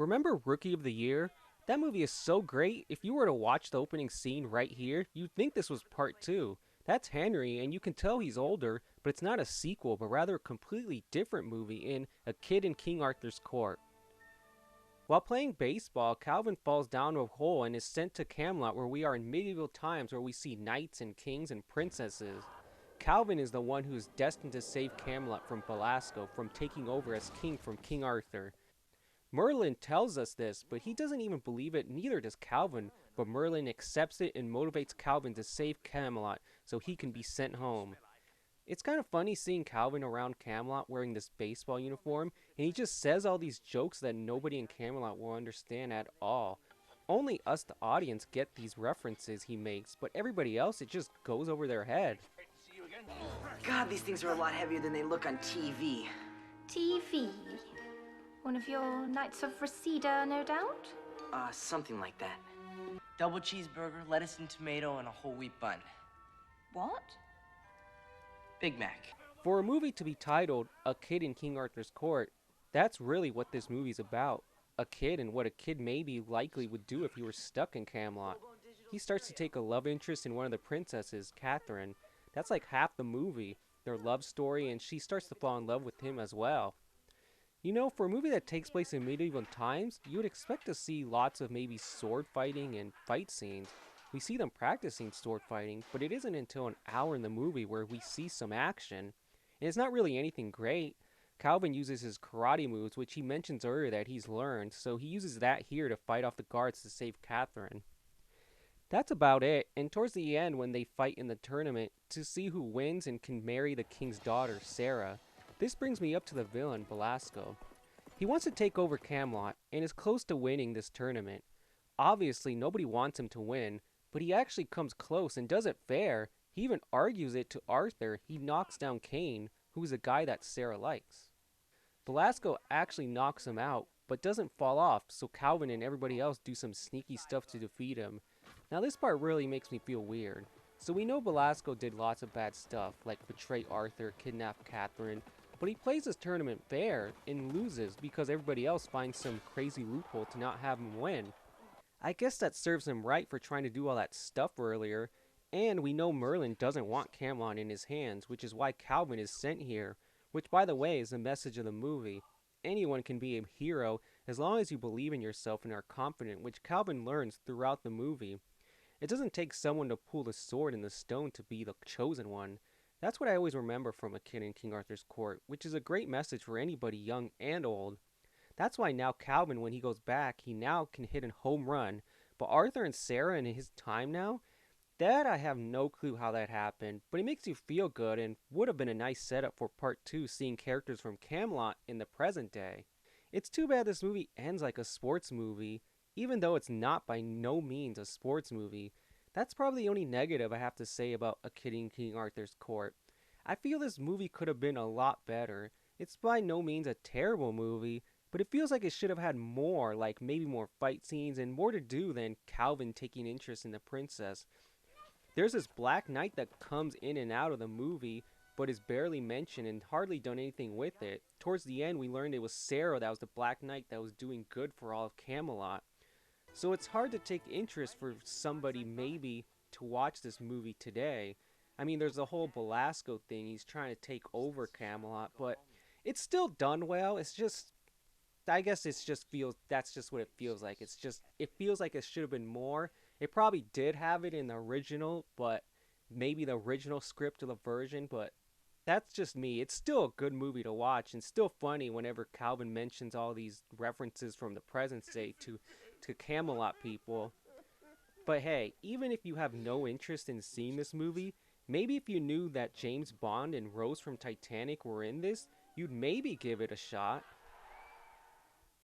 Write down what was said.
Remember Rookie of the Year? That movie is so great, if you were to watch the opening scene right here, you'd think this was part 2. That's Henry, and you can tell he's older, but it's not a sequel, but rather a completely different movie in A Kid in King Arthur's Court. While playing baseball, Calvin falls down a hole and is sent to Camelot, where we are in medieval times where we see knights and kings and princesses. Calvin is the one who is destined to save Camelot from Belasco from taking over as king from King Arthur. Merlin tells us this, but he doesn't even believe it, neither does Calvin, but Merlin accepts it and motivates Calvin to save Camelot so he can be sent home. It's kind of funny seeing Calvin around Camelot wearing this baseball uniform, and he just says all these jokes that nobody in Camelot will understand at all. Only us, the audience, get these references he makes, but everybody else, it just goes over their head. God, these things are a lot heavier than they look on TV. TV? One of your Knights of Reseda, no doubt? Something like that. Double cheeseburger, lettuce and tomato, and a whole wheat bun. What? Big Mac. For a movie to be titled A Kid in King Arthur's Court, that's really what this movie's about. A kid and what a kid maybe likely would do if he were stuck in Camelot. He starts to take a love interest in one of the princesses, Catherine. That's like half the movie, their love story, and she starts to fall in love with him as well. You know, for a movie that takes place in medieval times, you would expect to see lots of maybe sword fighting and fight scenes. We see them practicing sword fighting, but it isn't until an hour in the movie where we see some action. And it's not really anything great. Calvin uses his karate moves, which he mentions earlier that he's learned, so he uses that here to fight off the guards to save Catherine. That's about it, and towards the end when they fight in the tournament to see who wins and can marry the king's daughter, Sarah. This brings me up to the villain, Belasco. He wants to take over Camelot and is close to winning this tournament. Obviously, nobody wants him to win, but he actually comes close and does it fair. He even argues it to Arthur. He knocks down Cain, who's a guy that Sarah likes. Belasco actually knocks him out, but doesn't fall off, so Calvin and everybody else do some sneaky stuff to defeat him. Now this part really makes me feel weird. So we know Belasco did lots of bad stuff, like betray Arthur, kidnap Catherine, but he plays his tournament fair and loses because everybody else finds some crazy loophole to not have him win. I guess that serves him right for trying to do all that stuff earlier, and we know Merlin doesn't want Camelot in his hands, which is why Calvin is sent here, which by the way is the message of the movie. Anyone can be a hero as long as you believe in yourself and are confident, which Calvin learns throughout the movie. It doesn't take someone to pull the sword and the stone to be the chosen one. That's what I always remember from A Kid in King Arthur's Court, which is a great message for anybody young and old. That's why now Calvin, when he goes back, he now can hit a home run. But Arthur and Sarah in his time now, that I have no clue how that happened, but it makes you feel good and would have been a nice setup for part 2 seeing characters from Camelot in the present day. It's too bad this movie ends like a sports movie, even though it's not by no means a sports movie. That's probably the only negative I have to say about A Kid in King Arthur's Court. I feel this movie could have been a lot better. It's by no means a terrible movie, but it feels like it should have had more, like maybe more fight scenes and more to do than Calvin taking interest in the princess. There's this Black Knight that comes in and out of the movie, but is barely mentioned and hardly done anything with it. Towards the end, we learned it was Sarah that was the Black Knight that was doing good for all of Camelot. So it's hard to take interest for somebody maybe to watch this movie today. I mean, there's the whole Belasco thing. He's trying to take over Camelot, but it's still done well. It's just, I guess it's just feels, that's just what it feels like. It's just, it feels like it should have been more. It probably did have it in the original, but maybe the original script of the version, but that's just me. It's still a good movie to watch and still funny whenever Calvin mentions all these references from the present day to Camelot people. But hey, even if you have no interest in seeing this movie, maybe if you knew that James Bond and Rose from Titanic were in this, you'd maybe give it a shot.